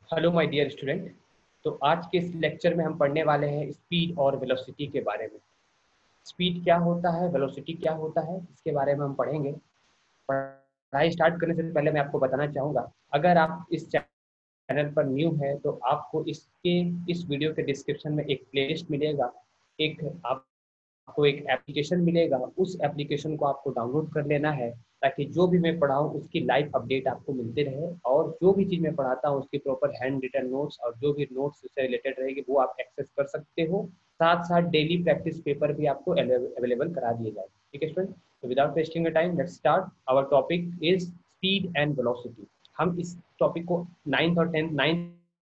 Hello my dear student. तो आज के इस लेक्चर में हम पढ़ने वाले हैं स्पीड और वेलोसिटी के बारे में। स्पीड क्या होता है, वेलोसिटी क्या होता है, इसके बारे में हम पढ़ेंगे। पढ़ाई स्टार्ट करने से पहले मैं आपको बताना चाहूँगा, अगर आप इस चैनल पर न्यू है तो आपको इस वीडियो के डिस्क्रिप्शन में एक प्लेलिस्ट मिलेगा। एक आपको एक एप्लीकेशन मिलेगा, उस एप्लीकेशन को आपको डाउनलोड कर लेना है ताकि जो भी मैं पढ़ाऊँ उसकी लाइव अपडेट आपको मिलते रहे, और जो भी चीज़ मैं पढ़ाता हूँ उसकी प्रॉपर हैंड रिटन नोट्स और जो भी नोट्स उससे रिलेटेड रहेगी वो आप एक्सेस कर सकते हो। साथ साथ डेली प्रैक्टिस पेपर भी आपको अवेलेबल करा दिए जाए। ठीक है स्टूडेंट, तो without wasting time let's start. Our topic is speed and velocity. हम इस टॉपिक को नाइन्थ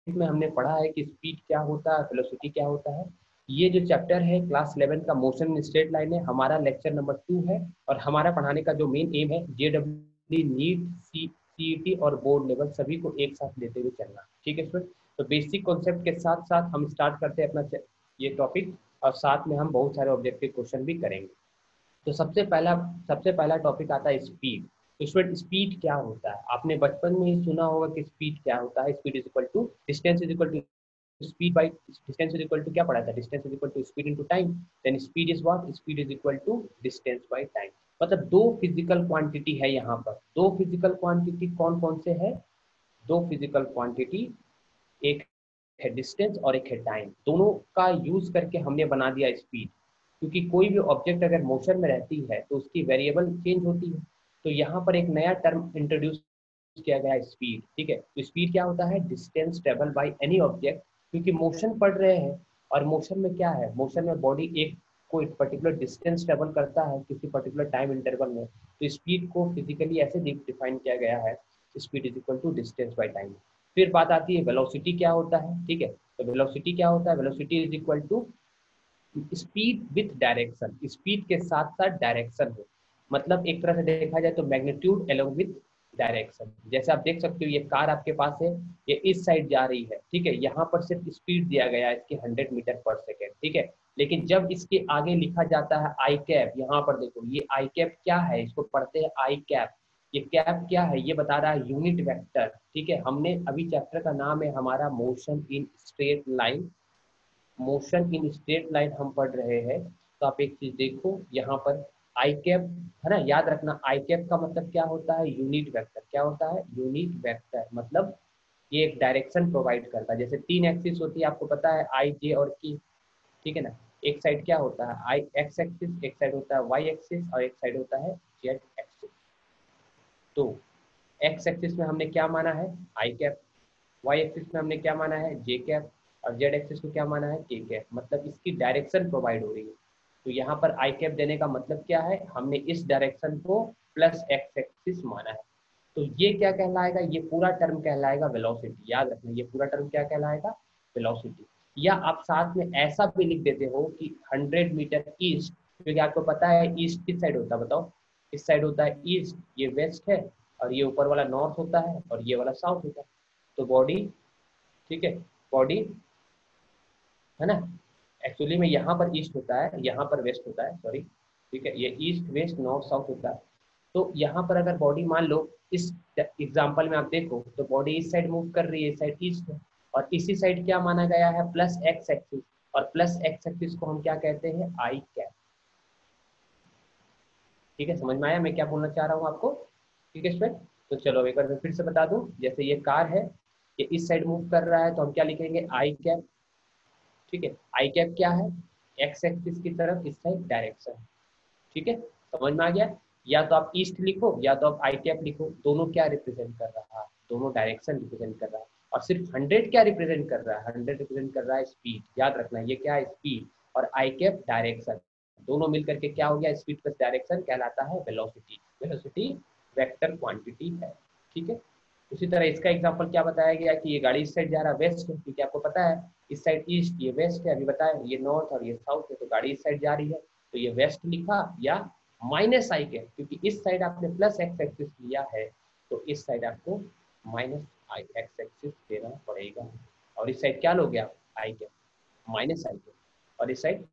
में हमने पढ़ा है कि स्पीड क्या होता है, वेलोसिटी क्या होता है। ये जो चैप्टर है क्लास 11 का मोशन इन स्ट्रेट लाइन है, हमारा लेक्चर नंबर 2 है। और हमारा पढ़ाने का जो मेन एम है JEE नीट CET और बोर्ड लेवल सभी को एक साथ लेते हुए चलना। ठीक है स्टूडेंट, तो बेसिक कॉन्सेप्ट के साथ साथ हम स्टार्ट करते हैं अपना ये टॉपिक, और साथ में हम बहुत सारे ऑब्जेक्टिव क्वेश्चन भी करेंगे। तो सबसे पहला टॉपिक आता है स्पीड। तो स्टूडेंट, स्पीड क्या होता है? आपने बचपन में ही सुना होगा कि स्पीड क्या होता है। Speed is equal to distance is equal to speed by distance is equal to क्या पढ़ा था, distance is equal to speed into time. Then speed is what, speed is equal to distance by time. मतलब दो physical quantity है यहाँ पर। दो physical quantity कौन कौन से है? दो फिजिकल क्वांटिटी, एक है डिस्टेंस और एक है टाइम। दोनों का यूज करके हमने बना दिया स्पीड। क्योंकि कोई भी ऑब्जेक्ट अगर मोशन में रहती है तो उसकी वेरिएबल चेंज होती है। तो यहाँ पर एक नया टर्म इंट्रोड्यूस किया गया है, स्पीड। ठीक है, तो स्पीड क्या होता है? Distance travel by any object. क्योंकि मोशन पढ़ रहे हैं, और मोशन में क्या है, मोशन में बॉडी एक कोई पर्टिकुलर डिस्टेंस ट्रेवल करता है किसी पर्टिकुलर टाइम इंटरवल में। तो स्पीड को फिजिकली ऐसे डिफाइन किया गया है, speed is equal to distance by time. फिर बात आती है वेलोसिटी क्या होता है। ठीक है, तो वेलोसिटी क्या होता है? Velocity is equal to speed with direction. Speed के साथ साथ डायरेक्शन हो, मतलब एक तरह से देखा जाए तो मैग्नीट्यूड एलोंग विथ डायरेक्शन। जैसे आप देख सकते हो ये कार आपके पास है, ये इस साइड जा रही है। ठीक है, यहाँ पर सिर्फ स्पीड दिया गया है इसकी 100 मीटर पर सेकेंड। ठीक है, लेकिन जब इसके आगे लिखा जाता है आई कैप, यहाँ पर देखो ये आई कैप क्या है, इसको पढ़ते हैं आई कैप। ये कैप क्या है? ये बता रहा है यूनिट वेक्टर। ठीक है, हमने अभी चैप्टर का नाम है हमारा motion in straight line. Motion in straight line हम पढ़ रहे हैं। तो आप एक चीज देखो यहाँ पर आई कैप है ना, याद रखना आई कैप का मतलब क्या होता है? Unit vector. क्या होता है? Unit vector. मतलब ये एक डायरेक्शन प्रोवाइड करता है। जैसे तीन एक्सिस होती है, आपको पता है, आई जे और की। ठीक है ना, एक साइड क्या होता है? आई एक्स एक्सिस, एक साइड होता है वाई एक्सिस, और एक साइड होता है जेड एक्सिस। तो एक्स एक्सिस में हमने क्या माना है? आई कैप। वाई एक्सिस में हमने क्या माना है? जे कैप। और जेड एक्सिस को क्या माना है? के कैप। मतलब इसकी डायरेक्शन प्रोवाइड हो रही है। तो यहाँ पर आई कैप देने का मतलब क्या है? हमने इस डायरेक्शन को प्लस एक्स एक्सिस माना है। तो ये क्या कहलाएगा? ये पूरा टर्म कहलाएगा वेलोसिटी। याद रखना, ये पूरा टर्म क्या कहलाएगा? वेलोसिटी। या आप साथ में ऐसा भी लिख देते हो कि 100 मीटर ईस्ट, क्योंकि आपको पता है ईस्ट किस साइड होता है, बताओ। इस साइड होता है ईस्ट, ये वेस्ट है, और ये ऊपर वाला नॉर्थ होता है, और ये वाला साउथ होता है। तो बॉडी, ठीक है, बॉडी है ना, एक्चुअली में यहाँ पर ईस्ट होता है, यहाँ पर वेस्ट होता है, सॉरी। ठीक है, ये ईस्ट वेस्ट नॉर्थ साउथ होता है। तो यहाँ पर अगर बॉडी मान लो, इस एग्जांपल में आप देखो तो बॉडी इस साइड मूव कर रही है, इस साइड ईस्ट है, और इसी साइड क्या माना गया है? Plus x axis. और प्लस एक्स एक्सिस को हम क्या कहते हैं? आई कैप। ठीक है, समझ में आया मैं क्या बोलना चाह रहा हूँ आपको? ठीक है स्टूडेंट, तो चलो एक बार मैं फिर से बता दूं। जैसे ये कार है, ये इस साइड मूव कर रहा है, तो हम क्या लिखेंगे? आई कैप। ठीक है, आई कैप क्या है? एक्स एक्सिस की तरफ इस साइड डायरेक्शन। ठीक है, समझ में आ गया? या तो आप ईस्ट लिखो या तो आप आई कैप लिखो, दोनों क्या रिप्रेजेंट कर रहा है? दोनों डायरेक्शन रिप्रेजेंट कर रहा है। और सिर्फ 100 क्या रिप्रेजेंट कर रहा है? 100 रिप्रेजेंट कर रहा है स्पीड। याद रखना, ये क्या है? स्पीड। और आई कैप डायरेक्शन। दोनों मिलकर के क्या हो गया? स्पीड प्लस डायरेक्शन कहलाता है वेलोसिटी। वेलोसिटी वेक्टर क्वांटिटी है। ठीक है, उसी तरह इसका एग्जांपल क्या बताया गया कि ये गाड़ी इस साइड जा रहा है, वेस्ट है, क्योंकि आपको पता है इस साइड ईस्ट, ये वेस्ट है। अभी बताया ये नॉर्थ और ये साउथ है, तो गाड़ी इस साइड जा रही है, तो ये वेस्ट लिखा। या माइनस आई कैप, क्योंकि इस साइड आपने प्लस एक्स एक्सिस लिया है, तो इस साइड आपको माइनस आई एक्स एक्सिस देना पड़ेगा। और इस साइड क्या लोगे आप? आई कैप, माइनस आई कैप, और इस साइड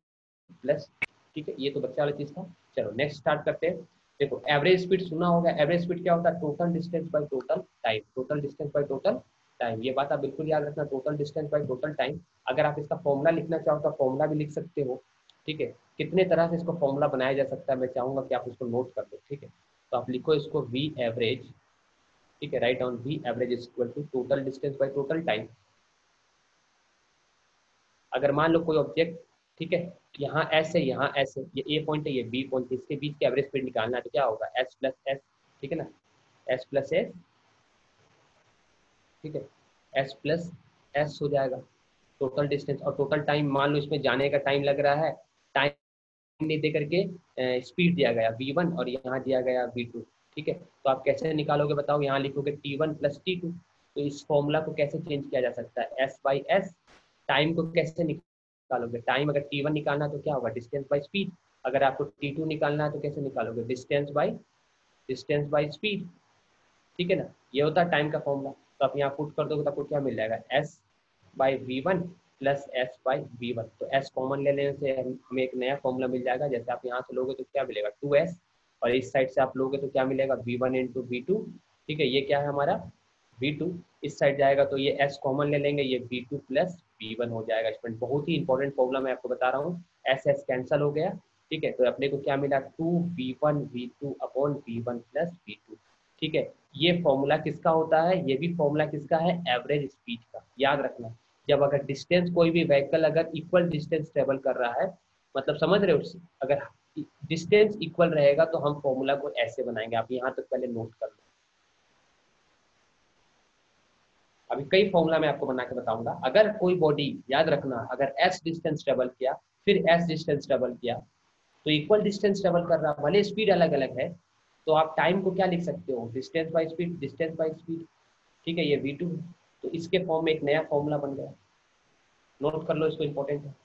प्लस। ठीक है, ये तो बच्चा वाला चीज था। चलो नेक्स्ट स्टार्ट करते हैं। देखो एवरेज स्पीड सुना होगा। एवरेज स्पीड क्या होता है? Total distance by total time. Total distance by total time. ये बात आप बिल्कुल याद रखना, total distance by total time. अगर आप इसका फॉर्मूला लिखना चाहो तो फॉर्मूला भी लिख सकते हो, ठीक है। कितने तरह से इसको फॉर्मूला बनाया जा सकता है मैं चाहूंगा कि आप इसको नोट कर लो, ठीक है। तो आप लिखो इसको वी एवरेज, ठीक है, write down V average is equal to total distance by total time. अगर मान लो कोई ऑब्जेक्ट, ठीक है, यहाँ एस है, यहाँ एस है, ये ए पॉइंट है, ये बी पॉइंट है, इसके बीच की एवरेज स्पीड निकालना है तो क्या होगा, एस प्लस एस, ठीक है ना, एस प्लस एस, ठीक है, एस प्लस एस हो जाएगा टोटल डिस्टेंस। और टोटल टाइम मान लो इसमें जाने का टाइम लग रहा है, टाइम नहीं दे करके स्पीड दिया गया v1 और यहाँ दिया गया v2, ठीक है। तो आप कैसे निकालोगे बताओ, यहाँ लिखोगे t1 प्लस t2। तो इस फॉर्मूला को कैसे चेंज किया जा सकता है, s बाई एस। टाइम को कैसे निकालोगे, टाइम अगर t1 निकालना है तो क्या होगा, डिस्टेंस बाई स्पीड। अगर आपको t2 निकालना है तो कैसे निकालोगे, डिस्टेंस बाई स्पीड, ठीक है ना। ये होता है टाइम का फॉर्मूला। तो आप यहाँ पुट कर दोगे तो आपको क्या मिल जाएगा, S by V one plus S by V one. तो एस कॉमन ले लेने से हमें एक नया फॉर्मूला मिल जाएगा। जैसे आप यहाँ से लोगे तो क्या मिलेगा, 2s, और इस साइड से आप लोगे तो क्या मिलेगा, v1 इंटू वी टू, ठीक है। ये क्या है हमारा v2, इस साइड जाएगा तो ये s कॉमन ले लेंगे, ये v2 प्लस v1 हो जाएगा। स्टूडेंट बहुत ही इंपॉर्टेंट फॉर्मूला मैं आपको बता रहा हूँ, एस एस कैंसिल हो गया, ठीक है। तो अपने को क्या मिला, 2v1 v2 upon v1 plus v2, ठीक है। ये फॉर्मूला किसका होता है, ये भी फॉर्मूला किसका है, एवरेज स्पीड का। याद रखना, जब अगर डिस्टेंस कोई भी व्हीकल अगर इक्वल डिस्टेंस ट्रेवल कर रहा है, मतलब समझ रहे हो, अगर डिस्टेंस इक्वल रहेगा तो हम फॉर्मूला को ऐसे बनाएंगे। आप यहाँ तक पहले नोट कर लो, अभी कई फॉर्मूला मैं आपको बना के बताऊंगा। अगर कोई बॉडी, याद रखना, अगर एस डिस्टेंस ट्रेवल किया फिर एस डिस्टेंस ट्रेवल किया तो इक्वल डिस्टेंस ट्रेवल कर रहा, भले स्पीड अलग अलग है, तो आप टाइम को क्या लिख सकते हो, distance by speed, distance by speed, ठीक है। ये v2 है, तो इसके फॉर्म में एक नया फॉर्मूला बन गया, नोट कर लो इसको, इंपॉर्टेंट है,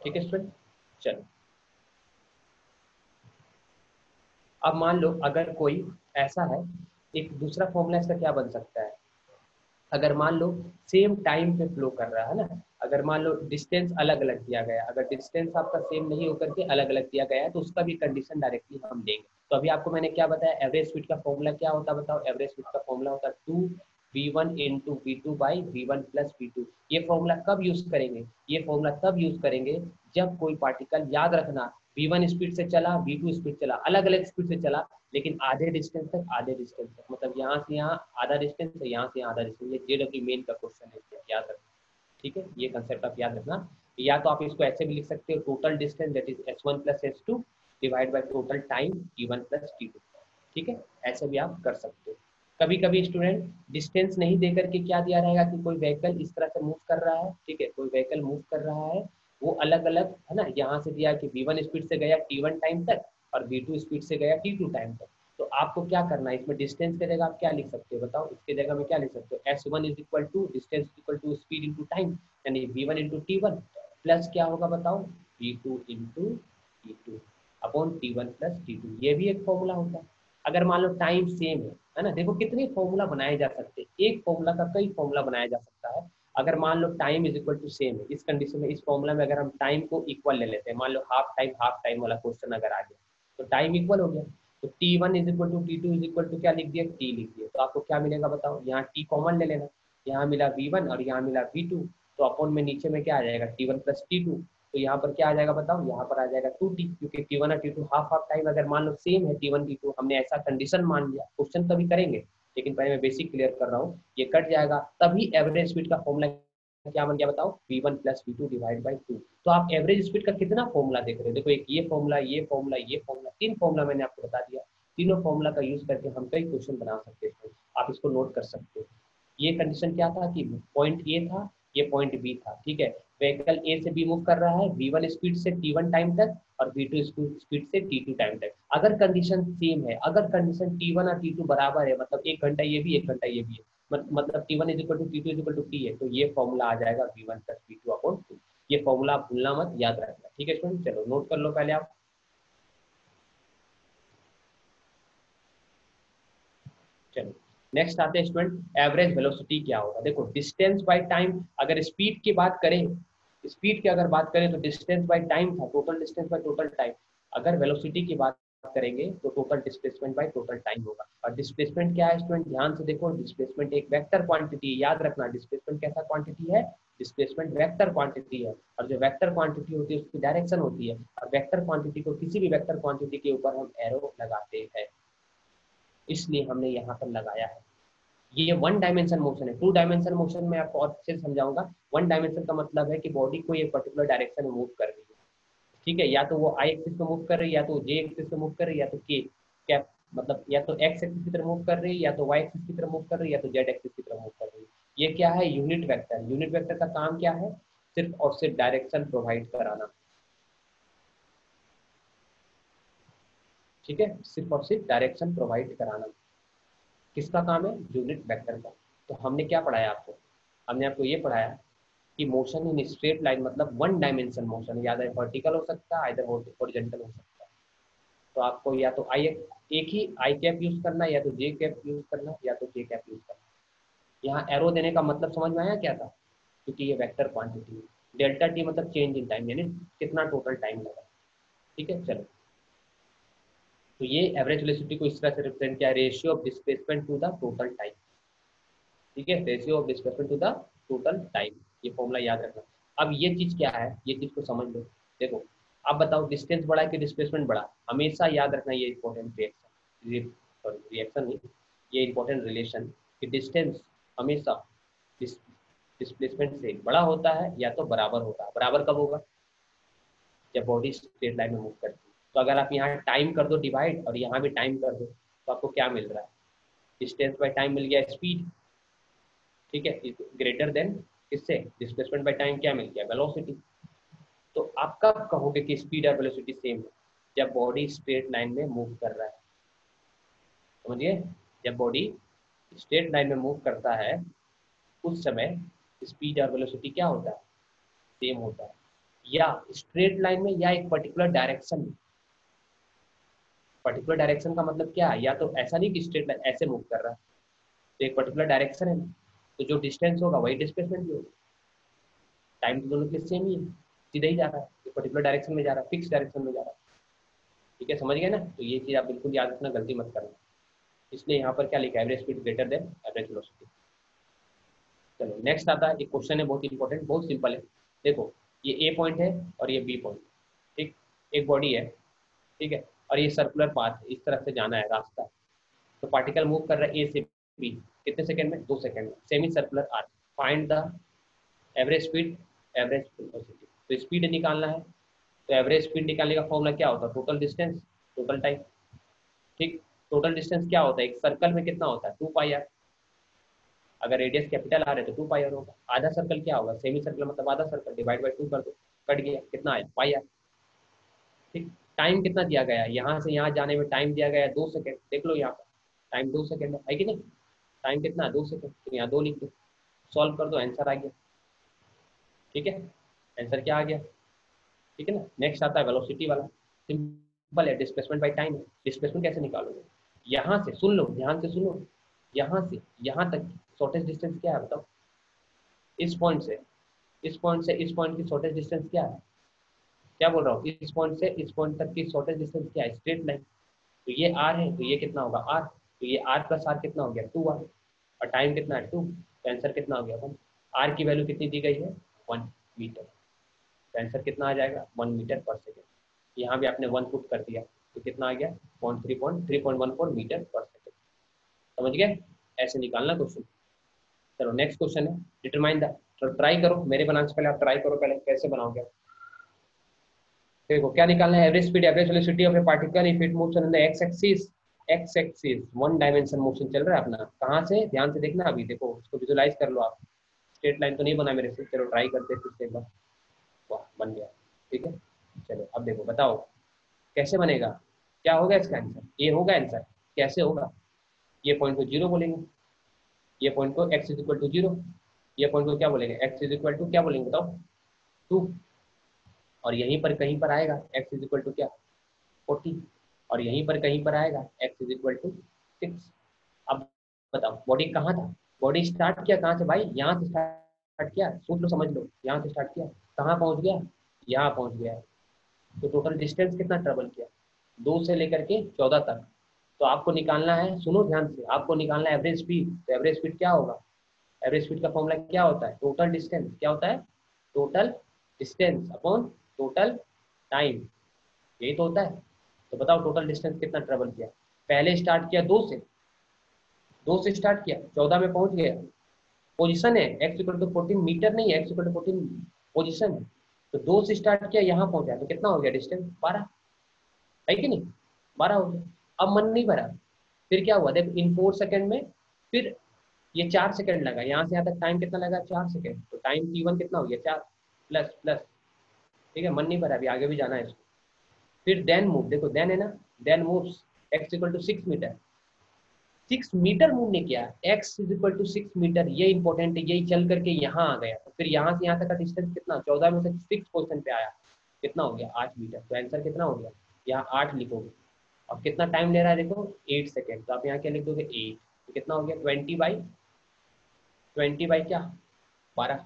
ठीक है स्टूडेंट। चलो अब मान लो अगर कोई ऐसा है, एक दूसरा फॉर्मूला इसका क्या बन सकता है, अगर मान लो सेम टाइम पे फ्लो कर रहा है ना, अगर मान लो डिस्टेंस अलग अलग दिया गया, अगर डिस्टेंस आपका सेम नहीं होकर के अलग अलग दिया गया है तो उसका भी कंडीशन डायरेक्टली हम देंगे। तो अभी आपको मैंने क्या बताया, एवरेज स्पीड का फॉर्मूला क्या होता है बताओ, एवरेज स्पीड का फॉर्मूला होता है 2v1 into v2 by v1 plus v2। ये फॉर्मूला कब यूज करेंगे, ये फॉर्मूला तब यूज करेंगे जब कोई पार्टिकल, याद रखना, v1 स्पीड से चला, v2 स्पीड चला, अलग अलग स्पीड से चला, लेकिन आधे डिस्टेंस तक, आधे डिस्टेंस तक, मतलब यहाँ से यहाँ आधा डिस्टेंस है, यहाँ से यहाँ आधा डिस्टेंस। ये जेडब्ल्यू मेन का क्वेश्चन है, याद रखना, ठीक है। ये कंसेप्ट आप याद रखना। या तो आप इसको ऐसे भी लिख सकते हो, total distance that is s1 plus s2 divide by total time t1 plus t2, ठीक है। ऐसे भी आप कर सकते हो। कभी कभी स्टूडेंट डिस्टेंस नहीं देकर के क्या दिया रहेगा कि कोई व्हीकल इस तरह से मूव कर रहा है, ठीक है, कोई व्हीकल मूव कर रहा है, वो अलग अलग है ना, यहाँ से दिया कि v1 स्पीड से गया t1 टाइम तक और v2 स्पीड से गया t2 टाइम तक। तो आपको क्या करना है, इसमें डिस्टेंस की जगह आप क्या लिख सकते हो बताओ, इसके जगह में क्या लिख सकते हो, s1 is equal to distance equal to speed into time, यानी v1 इंटू t1 प्लस क्या होगा बताओ, v2 into t2 upon t1 plus t2। ये भी एक फॉर्मूला होता है। अगर मान लो टाइम सेम है ना, देखो कितने फॉर्मूला बनाए जा सकते हैं, एक फॉर्मूला का कई फॉर्मूला बनाया जा सकता है। अगर मान लो time is equal to same है, इस कंडीशन में, इस फॉर्मूला में अगर हम टाइम को इक्वल ले लेते हैं, मान लो हाफ टाइम वाला क्वेश्चन अगर आ गया तो टाइम इक्वल हो गया, तो t1 is equal to t2 is equal to क्या लिख दिया, t लिख दिया। तो आपको क्या मिलेगा बताओ, यहाँ t कॉमन ले लेना, यहाँ मिला v1 और यहाँ मिला v2, तो अपॉन में नीचे में क्या आ जाएगा, t1 प्लस t2। तो यहाँ पर क्या आ जाएगा बताओ, यहाँ पर आ जाएगा 2t, क्योंकि t1 और t2 हाफ हाफ टाइम अगर मान लो सेम है, t1 t2 हमने ऐसा कंडीशन मान लिया, क्वेश्चन कभी करेंगे, लेकिन पहले मैं बेसिक क्लियर कर रहा हूँ, ये कट जाएगा, तभी एवरेज स्पीड का फॉर्मूला क्या बन गया बताओ, v1 plus v2 divide by 2। तो आप एवरेज स्पीड का कितना फॉर्मूला देख रहे हो, देखो एक ये फॉर्मूला, ये फॉर्मूला, ये फॉर्मूला, तीन फॉर्मूला मैंने आपको बता दिया। तीनों फॉर्मूला का यूज करके हम कई क्वेश्चन बना सकते हैं, आप इसको नोट कर सकते हो। ये कंडीशन क्या था कि पॉइंट ए था, ये पॉइंट बी था, ठीक है। व्हीकल ए से बी मूव कर रहा है v1 स्पीड से t1 टाइम तक और v2 स्पीड से t2 टाइम तक। अगर कंडीशन सेम है, अगर कंडीशन t1 और t2 बराबर है, मतलब 1 घंटा ये भी 1 घंटा ये भी है, मतलब t1 is equal to t2 is equal to t है, तो ये फॉर्मूला आ जाएगा v1 प्लस v2 अपॉन 2। ये फॉर्मूला आप भूलना मत, याद रखना, ठीक है स्टूडेंट। चलो नोट कर लो पहले आप। चलो नेक्स्ट आते हैं स्टूडेंट, एवरेज वेलोसिटी क्या होगा। देखो डिस्टेंस बाय टाइम, अगर स्पीड की बात करें, स्पीड की अगर बात करें तो डिस्टेंस बाय टाइम था, total distance by total time. अगर वेलोसिटी की बात करेंगे तो total displacement bye total time होगा। और डिस्प्लेसमेंट क्या है स्टूडेंट, ध्यान से देखो, डिस्प्लेसमेंट एक वेक्टर क्वांटिटी, याद रखना डिस्प्लेसमेंट कैसा क्वांटिटी है, डिस्प्लेसमेंट वेक्टर क्वांटिटी है। और जो वेक्टर क्वांटिटी होती है उसकी डायरेक्शन होती है, और वेक्टर क्वांटिटी को किसी भी वेक्टर क्वांटिटी के ऊपर हम एरो लगाते हैं, इसलिए हमने यहाँ पर लगाया है। ये वन डायमेंशन मोशन है। टू डायमेंशन मोशन में आपको और अच्छे से समझाऊंगा। वन डायमेंशन का मतलब है कि बॉडी को एक पर्टिकुलर डायरेक्शन में मूव कर रही है, ठीक है, या तो वो आई एक्सिस पे मूव कर रही है, या तो जे एक्सिस पे मूव कर रही है, या तो के कैप मतलब या तो एक्स एक्सिस की तरफ मूव कर रही है, या तो वाई एक्सिस की तरफ मूव कर रही है, या तो जेड एक्सिस की तरफ मूव कर रही है। ये क्या है, यूनिट वेक्टर। यूनिट वेक्टर का काम क्या है, सिर्फ और सिर्फ डायरेक्शन प्रोवाइड कराना, ठीक है, सिर्फ और सिर्फ डायरेक्शन प्रोवाइड कराना। किसका काम है, यूनिट वेक्टर का। तो हमने क्या पढ़ाया आपको, हमने आपको ये पढ़ाया कि मोशन इन स्ट्रेट लाइन मतलब वन डायमेंशन मोशन, या तो वर्टिकल हो सकता है, इधर हॉरिजॉन्टल हो सकता है। तो आपको या तो आई एक ही आई कैप यूज करना, या तो जे कैप यूज करना, या तो के कैप यूज करना। यहाँ एरो देने का मतलब समझ में आया क्या था, क्योंकि ये वेक्टर क्वांटिटी है। डेल्टा टी मतलब चेंज इन टाइम, यानी कितना टोटल टाइम लगा, ठीक है। चलो, तो ये एवरेज वेलोसिटी को इस तरह से रिप्रेजेंट किया, ratio of displacement to the total time, ठीक है, ratio of displacement to the total time. ये फॉर्मूला याद रखना। अब ये चीज क्या है, ये चीज को समझ लो। देखो, आप बताओ डिस्टेंस बढ़ा कि डिस्प्लेसमेंट बढ़ा, हमेशा याद रखना ये इंपॉर्टेंट रिएक्शन, सॉरी रिएक्शन नहीं, ये इंपॉर्टेंट रिलेशन कि डिस्टेंस हमेशा डिस्प्लेसमेंट से बड़ा होता है या तो बराबर होता है। बराबर कब होगा, जब बॉडी स्ट्रेट लाइन में मूव करती है। तो अगर आप यहाँ टाइम कर दो डिवाइड और यहाँ भी टाइम कर दो, तो आपको क्या मिल रहा है, डिस्टेंस बाय टाइम मिल गया स्पीड, ठीक है, ग्रेटर देन किससे, डिस्प्लेसमेंट बाय टाइम क्या मिल गया, वेलोसिटी। तो आप कब कहोगे कि स्पीड और वेलोसिटी सेम है, जब बॉडी स्ट्रेट लाइन में मूव कर रहा है, समझिए, जब बॉडी स्ट्रेट लाइन में मूव करता है उस समय स्पीड और वेलोसिटी क्या होता है, सेम होता है। या स्ट्रेट लाइन में या एक पर्टिकुलर डायरेक्शन में। पर्टिकुलर डायरेक्शन का मतलब क्या है, या तो ऐसा नहीं कि स्ट्रेट लाइन ऐसे मूव कर रहा है, तो एक पर्टिकुलर डायरेक्शन है ना, तो जो डिस्टेंस होगा वही डिस्प्लेसमेंट भी होगा। टाइम तो दोनों के लिए सेम ही है, सीधा ही जा रहा है, एक पर्टिकुलर डायरेक्शन में जा रहा है, फिक्स डायरेक्शन में जा रहा है, ठीक है, समझ गए ना। तो ये चीज आप बिल्कुल याद रखना, गलती मत करना। इसलिए यहाँ पर क्या लिखा है, average speed greater than average velocity. चलो नेक्स्ट आता है, एक क्वेश्चन है बहुत इंपॉर्टेंट, बहुत सिंपल है। देखो, ये ए पॉइंट है और ये बी पॉइंट, ठीक, एक बॉडी है, ठीक है, और ये सर्कुलर पाथ है, इस तरफ से जाना है रास्ता। तो पार्टिकल मूव कर रहा है ए से बी, कितने सेकंड में, 2 सेकंड में, semi circular arc. Find the average speed, average velocity. तो स्पीड निकालना है, तो एवरेज स्पीड निकालने का फॉर्मूला क्या होता है, टोटल डिस्टेंस टोटल टाइम, ठीक। टोटल डिस्टेंस क्या होता है, एक सर्कल में कितना होता है, 2πr। अगर रेडियस कैपिटल आर है तो 2πr होगा। आधा सर्कल क्या होगा, सेमी सर्कल मतलब आधा सर्कल, डिवाइड बाई 2 कर दो, कट गया, कितना आया, πr, ठीक। टाइम कितना दिया गया है, यहाँ से यहाँ जाने में टाइम दिया गया है 2 सेकंड, देख लो यहाँ पर टाइम 2 सेकंड है कि नहीं, टाइम कितना, 2 सेकंड, तो यहाँ 2 लिख दो, सॉल्व कर दो, आंसर आ गया, ठीक है, आंसर क्या आ गया, ठीक है ना। नेक्स्ट आता है वेलोसिटी वाला, सिंपल है, डिस्प्लेसमेंट बाय टाइम है। डिस्प्लेसमेंट कैसे निकालोगे, यहाँ से सुन लो, ध्यान से सुनो, यहाँ से यहाँ तक शॉर्टेस्ट डिस्टेंस क्या है बताओ, इस पॉइंट से इस पॉइंट से इस पॉइंट की शॉर्टेस्ट डिस्टेंस क्या है, क्या बोल रहा हूँ, इस पॉइंट से इस पॉइंट तक की शॉर्टेस्ट डिस्टेंस क्या है, स्ट्रेट लाइन। तो ये आर है, तो ये कितना होगा आर, तो ये आर प्लस आर कितना हो गया 2r, और टाइम कितना है 2, तो आंसर कितना हो गया 1। आर की वैल्यू कितनी दी गई है 1 मीटर, तो आंसर कितना आ जाएगा 1 मीटर पर सेकेंड। यहाँ भी आपने 1 पुट कर दिया, तो कितना आ गया 3.14 मीटर पर सेकेंड, समझ गए, ऐसे निकालना क्वेश्चन। चलो नेक्स्ट क्वेश्चन है, डिटरमाइन द, ट्राई करो, मेरे बनाने से पहले आप ट्राई करो, पहले कैसे बनाओगे। देखो क्या निकालना है, average speed, average velocity of A particle if it moves on the x axis. X axis one dimension motion चल रहा है अपना, कहाँ से, ध्यान से देखना, अभी देखो इसको विजुलाइज कर लो आप। स्ट्रेट लाइन तो नहीं बना मेरे से, चलो ट्राई करते फिर से एक बार, वाह बन गया, ठीक है। चलो अब देखो, बताओ कैसे बनेगा, क्या होगा इसका आंसर, ये होगा आंसर, कैसे होगा, ये पॉइंट को 0 बोलेंगे, ये पॉइंट को x इज इक्वल टू 0, ये पॉइंट को क्या बोलेंगे, x इज इक्वल टू क्या बोलेंगे बताओ 2, और यहीं पर कहीं पर आएगा x इज इक्वल टू क्या 40, और यहीं पर कहीं पर आएगा x इज इक्वल टू 6। अब बताओ बॉडी कहाँ था, बॉडी स्टार्ट किया कहाँ से भाई, यहाँ से स्टार्ट किया, सोच लो समझ लो, यहाँ से स्टार्ट किया, कहाँ पहुँच गया, यहाँ पहुँच गया, तो टोटल डिस्टेंस कितना ट्रेवल किया, 2 से लेकर के 14 तक। तो आपको निकालना है, सुनो ध्यान से, आपको निकालना है एवरेज स्पीड। तो एवरेज स्पीड क्या होगा? एवरेज स्पीड का फॉर्मूला क्या होता है? Total distance. क्या होता है? Total distance upon total time, यही तो होता है। तो बताओ टोटल डिस्टेंस कितना ट्रेवल किया? पहले स्टार्ट किया 2 से, 2 से स्टार्ट किया, 14 में पहुंच गया। पोजीशन है x इक्वल टू 14, मीटर नहीं है, x इक्वल टू 14 पोजीशन है। तो 2 से स्टार्ट किया, यहाँ पहुंचा, तो कितना हो गया डिस्टेंस? 12, है कि नहीं? 12 हो गया। अब मन नहीं भरा, फिर क्या हुआ देख, इन 4 सेकंड में फिर ये 4 सेकंड लगा, यहाँ से यहाँ तक टाइम कितना लगा? 4 सेकंड। तो टाइम t1 कितना हो गया? 4 प्लस प्लस, ठीक है, मन नहीं भरा, अभी आगे भी जाना है इसको। फिर देन मूव, देखो देन है ना, then moves x equal to 6 metre, 6 metre move ने किया, x is equal to 6 metre, ये इंपॉर्टेंट है, यही चल करके यहाँ आ गया। तो फिर यहाँ से यहाँ तक का डिस्टेंस कितना? 14 में से 6 पोजीशन पे आया, कितना हो गया? 8 मीटर। तो आंसर कितना हो गया? यहाँ 8 लिखोगे। अब कितना टाइम ले रहा है देखो? 8 सेकेंड। तो आप यहाँ क्या लिख दोगे? 8। तो कितना हो गया? 20 बाई क्या? 12।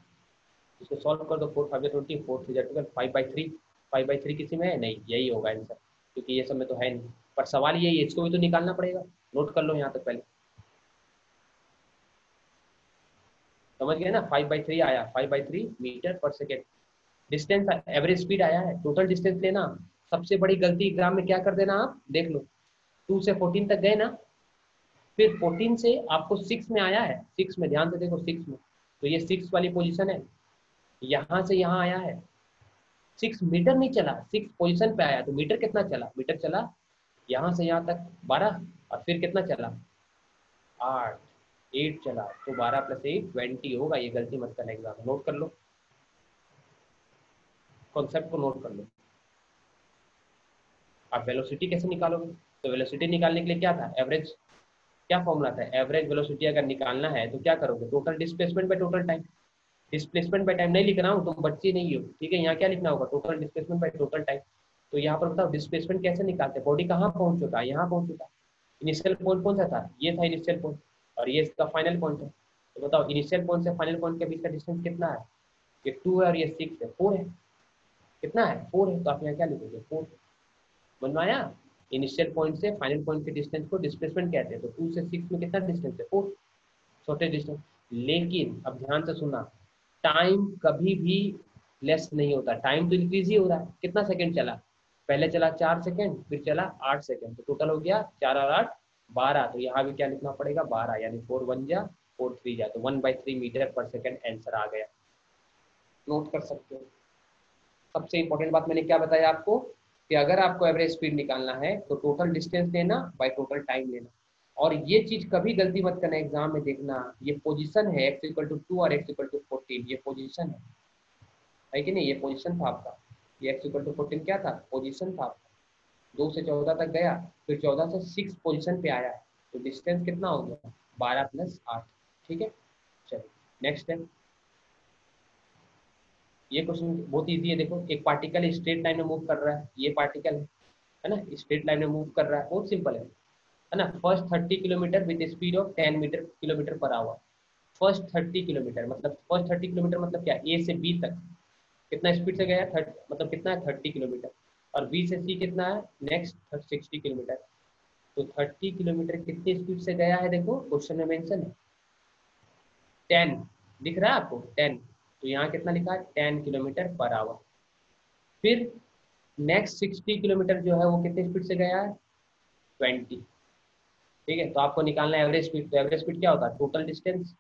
इसको सॉल्व कर दो, 4 5 20, 4 3 12, 5/3। 5/3 किसी में है? नहीं, यही होगा आंसर, क्योंकि ये सब में तो है नहीं। पर सवाल यही है, इसको भी तो निकालना पड़ेगा। नोट कर लो यहाँ तक पहले, समझ गए ना? 5/3 आया, 5/3 मीटर पर सेकेंड। डिस्टेंस एवरेज स्पीड आया है, टोटल डिस्टेंस लेना। सबसे बड़ी गलती एग्जाम में क्या कर देना, आप देख लो, 2 से 14 तक गए ना, फिर 14 से आपको 6 में आया है, 6 में ध्यान से देखो, 6 में, तो ये 6 वाली पोजीशन है, यहाँ से यहाँ आया है, 6 मीटर नहीं चला, 6 पोजीशन पे आया, तो मीटर कितना चला? मीटर चला यहाँ से यहाँ तक 12, और फिर कितना चला? 8, 8 चला, तो 12 + 8 20 होगा। ये गलती मत करना एग्जाम में, नोट कर लो, कॉन्सेप्ट को नोट कर लो। आप वेलोसिटी कैसे निकालोगे? तो वेलोसिटी निकालने के लिए क्या था? एवरेज, क्या फॉर्मूला था? एवरेज वेलोसिटी अगर निकालना है तो क्या करोगे? Total displacement bye total time. Displacement by time नहीं लिख रहा हूँ, तुम बच्चे नहीं हो, ठीक है? यहाँ क्या लिखना होगा? Total displacement bye total time. तो यहाँ पर बताओ डिस्प्लेसमेंट कैसे निकालते हैं? बॉडी कहाँ पहुंच चुका है? यहाँ पहुंच चुका है। इनिशियल पॉइंट कौन सा था? ये था इनिशियल पॉइंट, और ये इसका फाइनल पॉइंट है। तो बताओ इनिशियल पॉइंट से फाइनल पॉइंट के बीच का डिस्टेंस कितना है? ये 2 है और ये 6 है, 4 है। कितना है? 4 है। तो आप यहाँ क्या लिखोगे? 4। समझ में आया? इनिशियल पॉइंट से फाइनल पॉइंट के डिस्टेंस को डिस्प्लेसमेंट कहते हैं। तो 2 से 6 में कितना डिस्टेंस है? 4, छोटे डिस्टेंस। लेकिन अब ध्यान से सुनना, टाइम कभी भी लेस नहीं होता, टाइम तो इंक्रीज ही हो रहा है। कितना सेकंड चला? पहले चला 4 सेकंड, फिर चला 8 सेकंड, तो टोटल हो गया 4 और 8 12। तो यहाँ भी क्या लिखना पड़ेगा? 12, यानी 4 1 जा 4 3 जा, तो 1/3 मीटर पर सेकंड आंसर आ गया। नोट कर सकते हो। सबसे इंपॉर्टेंट बात मैंने क्या बताया आपको, कि अगर आपको एवरेज स्पीड निकालना है तो टोटल डिस्टेंस लेना बाय टोटल टाइम लेना। और ये चीज कभी गलती मत करना एग्जाम में, देखना ये पोजीशन है, x इक्वल टू 2 और x इक्वल टू 14, ये पोजीशन है कि नहीं? ये पोजीशन था आपका, ये x इक्वल टू 14 क्या था? पोजीशन था आपका। 2 से 14 तक गया, फिर 14 से 6 पोजीशन पे आया, तो डिस्टेंस कितना हो गया? 12 + 8, ठीक है? चलिए नेक्स्ट है। ये क्वेश्चन बहुत इजी है, देखो एक पार्टिकल स्ट्रेट लाइन में मूव कर रहा है, ये पार्टिकल है ना, स्ट्रेट लाइन में मूव कर रहा है, बहुत सिंपल है ना? First 30 kilometre with speed of 10 metre kilometre per hour. First 30 kilometre मतलब, फर्स्ट 30 किलोमीटर मतलब क्या? ए से बी तक कितना स्पीड से गया? 30, मतलब कितना है? 30 किलोमीटर। और बी से सी कितना है? Next 60 kilometre. तो 30 किलोमीटर कितनी स्पीड से गया है? देखो क्वेश्चन में मेंशन है 10, दिख रहा है आपको 10, तो यहाँ कितना लिखा है? 10 किलोमीटर पर आवर। फिर नेक्स्ट 60 किलोमीटर जो है वो कितनी स्पीड से गया है? 20, ठीक है? तो आपको निकालना है एवरेज स्पीड। तो एवरेज स्पीड क्या होता है? Total distance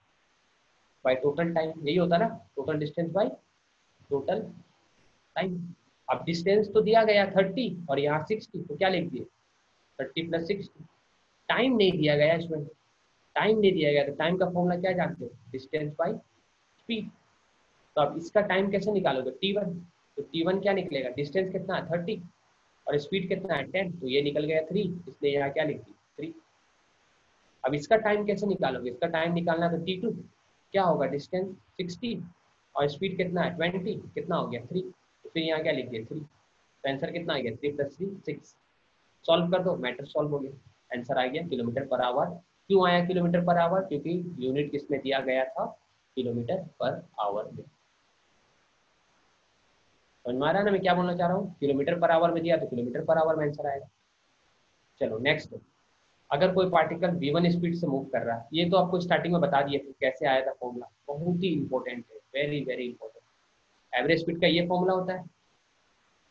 by total time, यही होता है ना, total distance by total time. अब डिस्टेंस तो दिया गया 30 और यहाँ 60, तो क्या लिख दिए? 30 + 60। टाइम नहीं दिया गया इसमें, टाइम नहीं दिया गया, तो टाइम का फॉर्मूला क्या जानते हो? Distance by speed. तो अब इसका टाइम कैसे निकालोगे? t1। तो t1 क्या निकलेगा? डिस्टेंस कितना है? 30 और स्पीड कितना है? 10, तो ये निकल गया 3, इसलिए यहाँ क्या लिख दी? 3। अब इसका टाइम कैसे निकालोगे? इसका टाइम निकालना तो t2 क्या होगा? डिस्टेंस 60 और स्पीड कितना है? 20, कितना हो गया? 3, तो फिर यहाँ क्या लिख दिया? 3। तो आंसर कितना आ गया? 3 + 3 6। सॉल्व कर दो, मैटर सॉल्व हो गया, आंसर आ गया किलोमीटर पर आवर। क्यों आया किलोमीटर पर आवर? क्योंकि यूनिट किसमें दिया गया था? किलोमीटर पर आवर में। समझ में आ रहा है ना मैं क्या बोलना चाह रहा हूँ? किलोमीटर पर आवर में दिया तो किलोमीटर पर आवर में आंसर आएगा। चलो नेक्स्ट, अगर कोई पार्टिकल v1 स्पीड से मूव कर रहा है, ये तो आपको स्टार्टिंग में बता दिया कैसे आया था फॉर्मूला, बहुत ही इंपॉर्टेंट है, very very important. Average speed का ये फॉर्मूला होता है,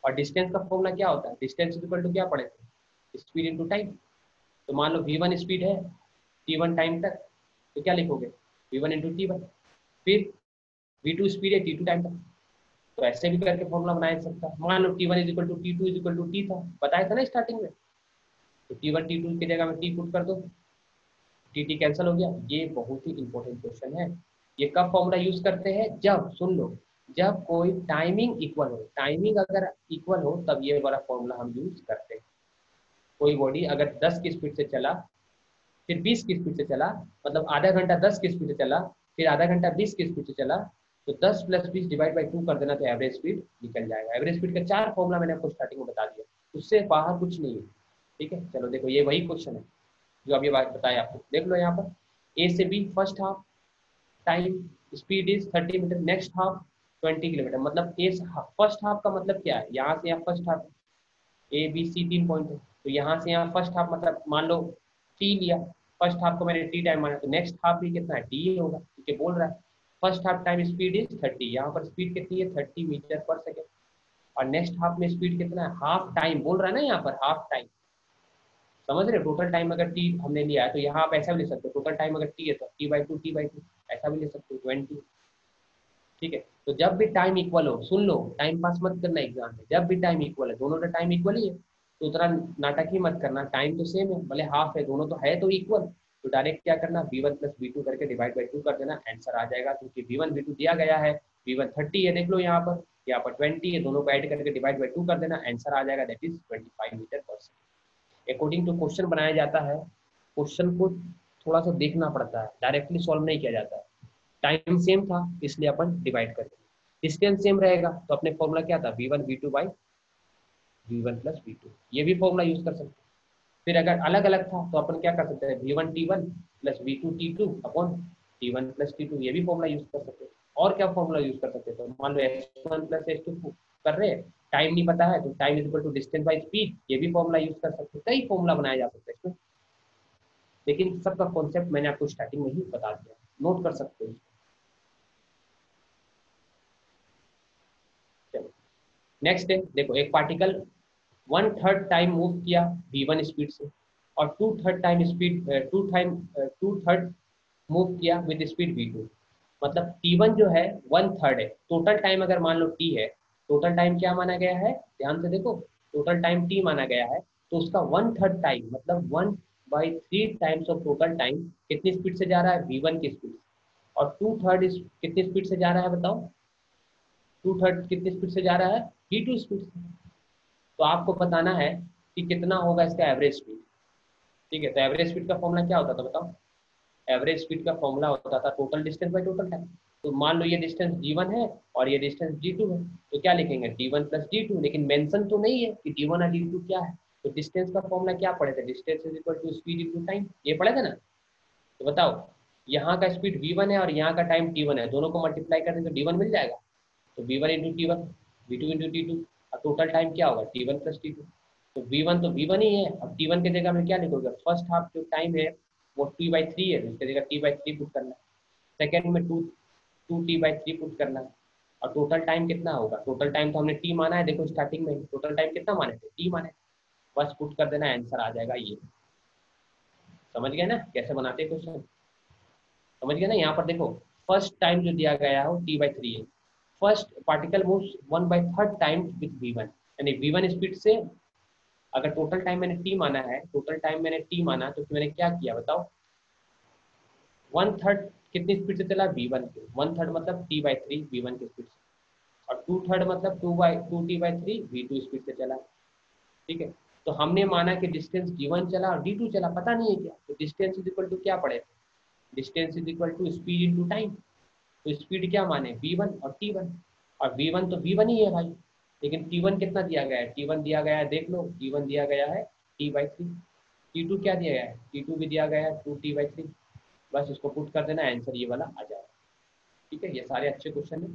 और डिस्टेंस का फॉर्मूला क्या होता है, डिस्टेंस इक्वल टू क्या पढ़े थे, स्पीड इनटू टाइम। तो मान लो v1 स्पीड है t1 टाइम तक, तो क्या लिखोगे, v1 इंटू t1। फिर v2 स्पीड है t2 टाइम तक, तो ऐसे भी करके फॉर्मूला बनाया जा सकता है। मान लो t1 is equal to t2 is equal to t था, बताया था ना स्टार्टिंग में, तो t1 t2 की जगह में t पुट कर दो, टी कैंसिल हो गया। ये बहुत ही इंपॉर्टेंट क्वेश्चन है। ये कब फॉर्मूला यूज करते हैं, जब सुन लो, जब कोई टाइमिंग इक्वल हो, टाइमिंग अगर इक्वल हो तब ये वाला फॉर्मूला हम यूज करते हैं। कोई बॉडी अगर 10 की स्पीड से चला, फिर 20 की स्पीड से चला, मतलब आधा घंटा 10 की स्पीड से चला, फिर आधा घंटा 20 की स्पीड से चला, तो 10 प्लस 20 डिवाइड बाई 2 कर देना, तो एवरेज स्पीड निकल जाएगा। एवरेज स्पीड का 4 फॉर्मूला मैंने आपको स्टार्टिंग में बता दिया, उससे बाहर कुछ नहीं है। ठीक है, चलो देखो ये वही क्वेश्चन है जो अभी बात बताया आपको, देख लो यहाँ पर, ए से B first half time speed is 30 metre, next half 20 kilometre. मतलब ए फर्स्ट हाफ का मतलब क्या है, यहाँ से यहाँ first half, A B C 3 point है, तो यहाँ से यहाँ फर्स्ट हाफ मतलब मान लो टी लिया, फर्स्ट हाफ को मैंने टी टाइम माना, तो नेक्स्ट हाफ भी कितना है टी ही होगा, क्योंकि बोल रहा है first half time speed is 30, यहाँ पर स्पीड कितनी है 30 मीटर पर सेकेंड, और नेक्स्ट हाफ में स्पीड कितना है, हाफ टाइम बोल रहा है ना यहाँ पर, हाफ टाइम, समझ रहे, टोटल टाइम अगर टी हमने लिया है तो यहाँ आप ऐसा भी ले सकते हो, टोटल टाइम अगर टी है तो टी बाई टू ऐसा भी ले सकते हो 20। ठीक है, तो जब भी टाइम इक्वल हो, सुन लो, टाइम पास मत करना एग्जाम में, जब भी टाइम इक्वल है, दोनों का टाइम इक्वल ही है, तो उतना नाटक ही मत करना, टाइम तो सेम है, भले हाफ है, दोनों तो है तो इक्वल, तो डायरेक्ट क्या करना, v1 प्लस v2 करके डिवाइड बाई 2 कर देना, आंसर आ जाएगा, क्योंकि v1 v2 दिया गया है, v1 30 है, देख लो यहाँ पर 20 है, दोनों को ऐड करके डिवाइड बाई 2 कर देना, आंसर आ जाएगा, दैट इज 25 मीटर पर सेकेंड। अकॉर्डिंग टू क्वेश्चन बनाया जाता है, क्वेश्चन को थोड़ा सा देखना पड़ता है, डायरेक्टली सॉल्व नहीं किया जाता है। टाइम सेम था इसलिए अपन डिवाइड करते हैं, डिस्टेंस सेम रहेगा तो अपने फॉर्मूला क्या था, v1 v2 by v1 plus v2, ये भी फॉर्मूला यूज कर सकते हैं। फिर अगर अलग अलग था तो अपन क्या कर सकते हैं, v1 t1 plus v2 t2 upon t1 plus t2, ये भी फॉर्मूला यूज कर सकते हैं। और क्या फॉर्मूला यूज कर सकते हैं, तो मान लो x1 प्लस x2 कर रहे हैं, टाइम नहीं पता है तो time is equal to distance by speed, ये भी फॉर्मूला यूज कर सकते हैं, कई फॉर्मूला बनाया जा सकता है इसमें, लेकिन सबका कॉन्सेप्ट मैंने आपको स्टार्टिंग में ही बता दिया, नोट कर सकते हो। चलो नेक्स्ट है, देखो एक पार्टिकल 1/3 टाइम मूव किया v1 स्पीड से, और 2/3 टाइम स्पीड 2/3 मूव किया विद स्पीड v2, मतलब t1 जो है 1/3 है, टोटल टाइम अगर मान लो t है, टोटल टाइम क्या माना गया है, ध्यान से देखो, टोटल टाइम t माना गया है, तो उसका 1/3 टाइम मतलब 1/3 टाइम्स ऑफ टोटल टाइम कितनी स्पीड से जा रहा है, v1 की स्पीड, और 2/3 कितनी स्पीड से जा रहा है बताओ, 2/3 कितनी स्पीड से जा रहा है, v2 स्पीड से। तो आपको बताना है कि कितना होगा इसका एवरेज स्पीड। ठीक है, तो एवरेज स्पीड का फॉर्मूला क्या होता था बताओ, एवरेज स्पीड का फॉर्मूला होता था total distance by total time. तो मान लो ये डिस्टेंस d1 है और ये डिस्टेंस d2 है, तो क्या लिखेंगे d1 प्लस d2, लेकिन मेंशन तो नहीं है कि d1 और d2 क्या है, तो डिस्टेंस का फॉर्मूला क्या पढ़े थे, distance is equal to speed into time, ये पढ़े थे ना। तो बताओ, यहाँ का स्पीड v1 है और यहाँ का टाइम t1 है, दोनों को मल्टीप्लाई करें तो d1 मिल जाएगा, तो v1 into t1, v2 into t2, और टोटल टाइम क्या होगा t1 प्लस t2, तो v1 तो v1 ही है, अब t1 की जगह में क्या लिखोगे, फर्स्ट हाफ जो टाइम है वो t/3 है, तो इसकी जगह t/3 पुट करना है, सेकेंड में 2t/3 पुट करना है, और टोटल टाइम कितना होगा, टोटल टाइम तो हमने t माना है, देखो स्टार्टिंग में टोटल टाइम कितना माने थे, t माने, बस पुट कर देना, आंसर आ जाएगा ये। समझ गए ना कैसे बनाते हैं क्वेश्चन, समझ गए ना, यहाँ पर देखो फर्स्ट टाइम जो दिया गया है वो t/3 है, first particle moves 1/3 time with v1, यानी v1 स्पीड से, अगर टोटल टाइम मैंने t माना है, टोटल टाइम मैंने t माना, तो मैंने क्या किया बताओ, 1/3 कितनी स्पीड से चला v1 की, 1/3 मतलब t/3 v1 की स्पीड से, और 2/3 मतलब 2t/3 v2 स्पीड से चला। ठीक है, तो हमने माना कि डिस्टेंस d1 चला और d2 चला, पता नहीं है क्या, तो डिस्टेंस इज इक्वल टू क्या पड़े, distance is equal to speed into time, तो स्पीड क्या माने v1 और t1, और v1 तो v1 ही है भाई, लेकिन t1 कितना दिया गया है, t1 दिया गया है, देख लो t1 दिया गया है t/3, t2 क्या दिया गया है, t2 भी दिया गया है 2t/3, बस इसको पुट कर देना, आंसर ये वाला आ जाएगा। ठीक है, ये सारे अच्छे क्वेश्चन है।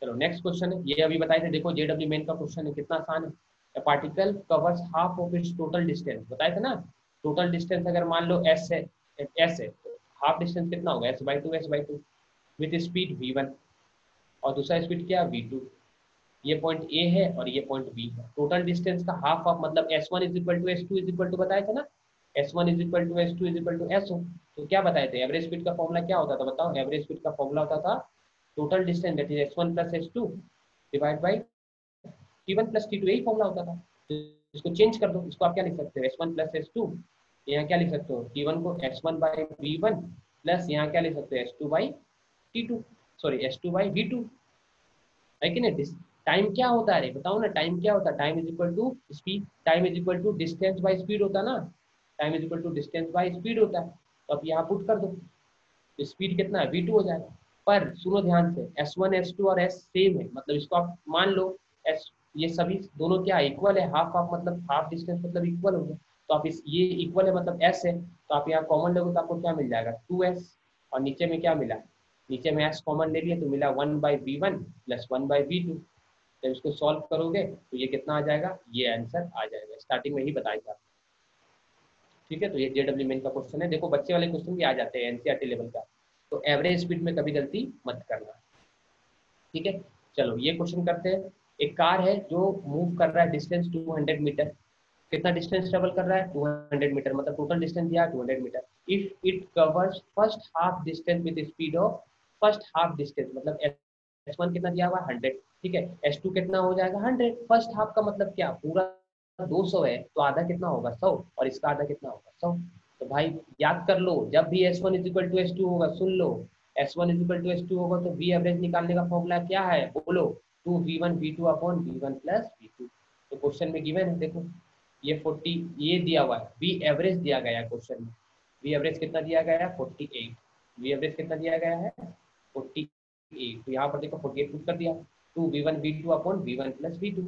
चलो नेक्स्ट क्वेश्चन है, ये अभी बताए थे, देखो जेडब्ल्यू मेन का क्वेश्चन है, कितना आसान है। A particle covers half of its total distance, बताया था ना, टोटल डिस्टेंस अगर मान लो s है, तो हाफ डिस्टेंस कितना होगा, s/2 विथ स्पीड v1, और दूसरा स्पीड क्या, v2। ये पॉइंट ए है और ये पॉइंट बी है। टोटल डिस्टेंस का हाफ ऑफ मतलब s1 = s2 बताया था ना, s1 = s2 = s1। तो क्या बताए थे, एवरेज स्पीड का फॉर्मूला क्या होता था बताओ, एवरेज स्पीड का फॉर्मूला होता था total distance that is s1 + s2 divide by t1 + t2, यही फॉर्मूला होता था। तो इसको चेंज कर दो, इसको आप क्या लिख सकते हो, s1 + s2, यहाँ क्या लिख सकते हो, t1 को s1/v1 प्लस यहाँ क्या लिख सकते हो, s2/t2, सॉरी s2/v2, है कि नहीं। टाइम क्या होता है, बताओ ना, टाइम क्या होता है, time is equal to speed, time is equal to distance by speed होता है ना, time is equal to distance by speed होता है। तो अब यहाँ पुट कर दो, तो स्पीड कितना है, v2 हो जाएगा। पर सुनो ध्यान से, s1 s2 और s सेम है, मतलब इसको आप मान लो s, ये सभी दोनों क्या इक्वल है, हाफ हाफ मतलब हाफ डिस्टेंस मतलब इक्वल हो गया। तो आप इस ये इक्वल है मतलब s है, तो आप यहाँ कॉमन लोगे तो आपको क्या मिल जाएगा, 2s, और नीचे में क्या मिला, नीचे में s कॉमन ले लिया तो मिला 1/v1 + 1/v2। जब इसको सॉल्व करोगे तो ये कितना आ जाएगा, ये आंसर आ जाएगा, स्टार्टिंग में ही बताया था। ठीक है, तो ये जेडब्ल्यू मेन का क्वेश्चन है। देखो बच्चे वाले क्वेश्चन भी आ जाते हैं एनसीईआरटी लेवल का, तो एवरेज स्पीड में कभी गलती मत करना। ठीक है, चलो ये क्वेश्चन करते हैं। एक कार है जो मूव कर रहा है डिस्टेंस 200 मीटर, कितना डिस्टेंस ट्रेवल कर रहा है, 200 मीटर, मतलब टोटल डिस्टेंस दिया 200 metre. If it covers first half distance with speed of, first half distance मतलब s1 कितना दिया हुआ 100, ठीक है, s2 कितना हो जाएगा 100, फर्स्ट हाफ का मतलब क्या, पूरा 200 है तो आधा कितना होगा 100, और इसका आधा कितना होगा 100। तो भाई याद कर लो, जब भी s1 = s2 होगा, सुन लो, s1 = s2 होगा तो v एवरेज निकालने का फॉर्मूला क्या है, बोलो, 2v1v2/v1 + v2। तो क्वेश्चन में गिवन है, देखो ये 40 ये दिया हुआ है, वी एवरेज दिया गया है क्वेश्चन में, वी एवरेज कितना दिया गया है 48, वी एवरेज कितना दिया गया है 48, तो यहाँ पर देखो 48 पुट कर दिया, 2v1v2/v1 + v2।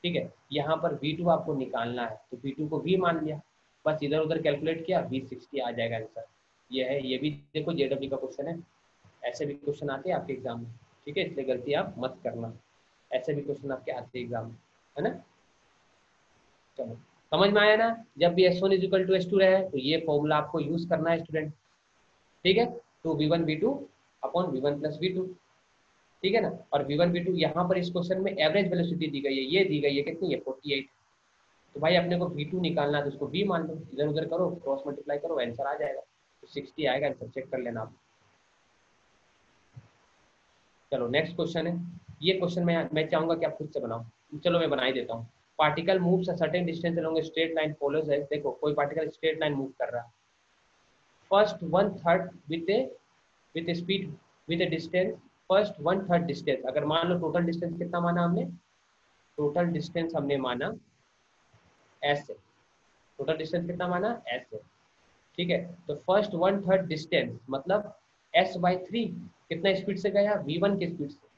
ठीक है, यहाँ पर v2 आपको निकालना है तो v2 को v मान लिया, बस इधर उधर कैलकुलेट किया, v60 आ जाएगा आंसर। ये है, ये भी देखो जेडब्ल्यू का क्वेश्चन है, ऐसे भी क्वेश्चन आते हैं आपके एग्जाम में। ठीक है, इसलिए गलती आप मत करना, ऐसे भी क्वेश्चन आपके आते हैं एग्जाम में, है ना। चलो समझ में आया ना, जब भी s1 = s2 रहे तो ये फॉर्मूला आपको यूज करना है स्टूडेंट। ठीक है, तो v1v2/v1 + v2, ठीक है ना। और v1v2 यहाँ पर इस क्वेश्चन में एवरेज वेलोसिटी दी गई है, ये दी गई है कितनी है 48, तो भाई अपने को v2 निकालना है तो उसको v मान लो, इधर उधर करो, क्रॉस मल्टीप्लाई करो, आंसर आ जाएगा, तो 60 आएगा आंसर, चेक कर लेना आप। चलो नेक्स्ट क्वेश्चन है, ये क्वेश्चन मैं चाहूंगा कि आप खुद से बनाओ, चलो मैं बना ही देता हूँ। Particle moves a certain distance along a straight line follows है, देखो कोई पार्टिकल स्ट्रेट लाइन मूव कर रहा है, first 1/3 with speed with distance, first 1/3 distance, अगर मान लो टोटल डिस्टेंस कितना माना हमने, टोटल डिस्टेंस हमने माना एस है, टोटल डिस्टेंस कितना माना एस है, ठीक है। तो फर्स्ट 1/3 डिस्टेंस मतलब s/3 कितना स्पीड से गया, v1 की स्पीड से,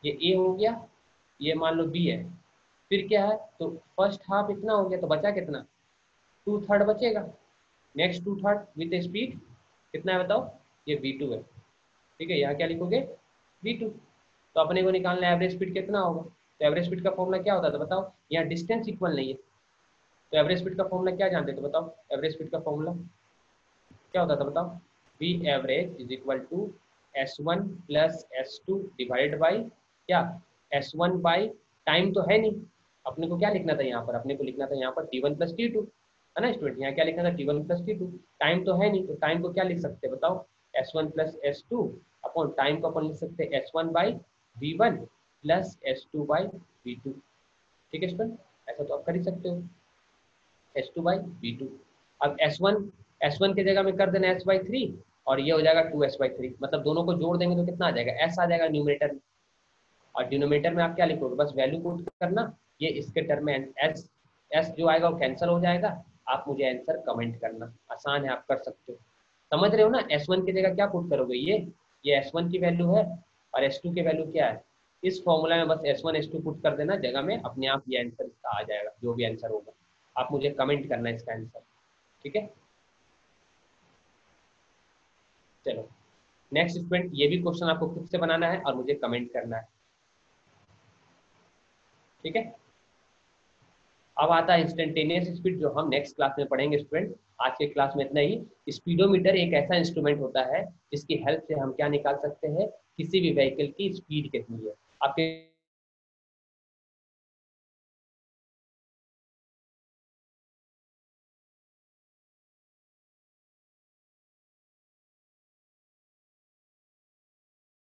ये a हो गया, ये मान लो b है, फिर क्या है, तो फर्स्ट हाफ इतना हो गया तो बचा कितना, 2/3 बचेगा, नेक्स्ट 2/3 विद स्पीड कितना है बताओ, ये v2 है, ठीक है, यहाँ क्या लिखोगे v2। तो अपने को निकालना है एवरेज स्पीड कितना होगा, तो एवरेज स्पीड का फॉर्मूला क्या होता था बताओ, यहाँ डिस्टेंस इक्वल नहीं है, तो एवरेज स्पीड का फॉर्मूला क्या जानते थे बताओ, एवरेज स्पीड का फॉर्मूला क्या होता था बताओ, we average is equal to s1 + s2 divide by क्या, s1 बाई, टाइम तो है नहीं, अपने को क्या लिखना था यहाँ पर, अपने को लिखना था यहाँ पर t1 + t2, है ना स्टूडेंट, यहाँ क्या लिखना था t1 + t2, टाइम तो है नहीं, तो टाइम को क्या लिख सकते हैं बताओ, s1 + s2 अपॉन टाइम को अपन लिख सकते हैं s1/v1 + s2/v2। ठीक है स्टूडेंट, ऐसा तो आप कर ही सकते हो, s2/v2। अब s1 की जगह में कर देना s/3, और ये हो जाएगा 2s/3, मतलब दोनों को जोड़ देंगे तो कितना आ जाएगा, s आ जाएगा न्यूमरेटर में, और डिनोमिनेटर में आप क्या लिखोगे, बस वैल्यू पुट करना, ये इसके टर्म में एस एस जो आएगा वो कैंसिल हो जाएगा, आप मुझे आंसर कमेंट करना, आसान है आप कर सकते हो। समझ रहे हो ना, s1 की जगह क्या पुट करोगे, ये s1 की वैल्यू है और s2 की वैल्यू क्या है, इस फॉर्मूला में बस s1 s2 पुट कर देना जगह में, अपने आप ये आंसर इसका आ जाएगा, जो भी आंसर होगा आप मुझे कमेंट करना इसका आंसर। ठीक है, चलो नेक्स्ट स्टूडेंट, ये भी क्वेश्चन आपको खुद से बनाना है और मुझे कमेंट करना है। ठीक है, अब आता है इंस्टेंटेनियस स्पीड, जो हम नेक्स्ट क्लास में पढ़ेंगे स्टूडेंट। आज के क्लास में इतना ही। स्पीडोमीटर एक ऐसा इंस्ट्रूमेंट होता है जिसकी हेल्प से हम क्या निकाल सकते हैं, किसी भी व्हीकल की स्पीड कितनी है। आपके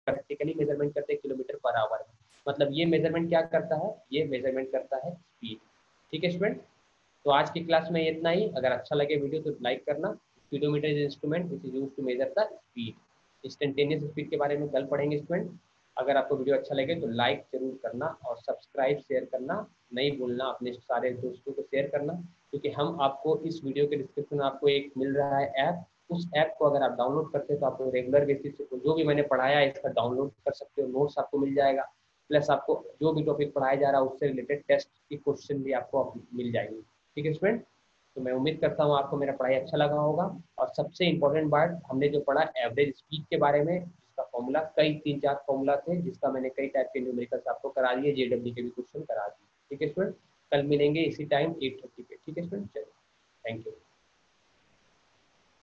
प्रैक्टिकली मेजरमेंट करते हैं किलोमीटर पर आवर में, मतलब ये मेजरमेंट क्या करता है, ये मेजरमेंट करता है स्पीड। ठीक है स्टूडेंट, तो आज की क्लास में इतना ही। अगर अच्छा लगे वीडियो तो लाइक करना। Speedometer is instrument which is used to measure the speed. Instantaneous speed के बारे में कल पढ़ेंगे स्टूडेंट। अगर आपको वीडियो अच्छा लगे तो लाइक जरूर करना और सब्सक्राइब शेयर करना नहीं भूलना, अपने सारे दोस्तों को शेयर करना, क्योंकि हम आपको इस वीडियो के डिस्क्रिप्शन में आपको एक मिल रहा है ऐप। उस ऐप को अगर आप डाउनलोड करते हैं तो आपको रेगुलर बेसिस पे जो भी मैंने पढ़ाया है इसका डाउनलोड कर सकते हो, नोट्स आपको मिल जाएगा, प्लस आपको जो भी टॉपिक पढ़ाया जा रहा है उससे रिलेटेड टेस्ट की क्वेश्चन भी आपको मिल जाएंगे। ठीक है स्टूडेंट, तो मैं उम्मीद करता हूँ आपको मेरा पढ़ाई अच्छा लगा होगा। और सबसे इम्पोर्टेंट बात, हमने जो पढ़ा एवरेज स्पीड के बारे में, जिसका फॉर्मूला कई 3-4 फॉर्मूला थे, जिसका मैंने कई टाइप के न्यूमेरिकल्स आपको करा दिए, जेडब्ल्यू के भी क्वेश्चन करा दिए। ठीक है स्टूडेंट, कल मिलेंगे इसी टाइम 8:30 पे। ठीक है स्टूडेंट, चलिए, थैंक यू।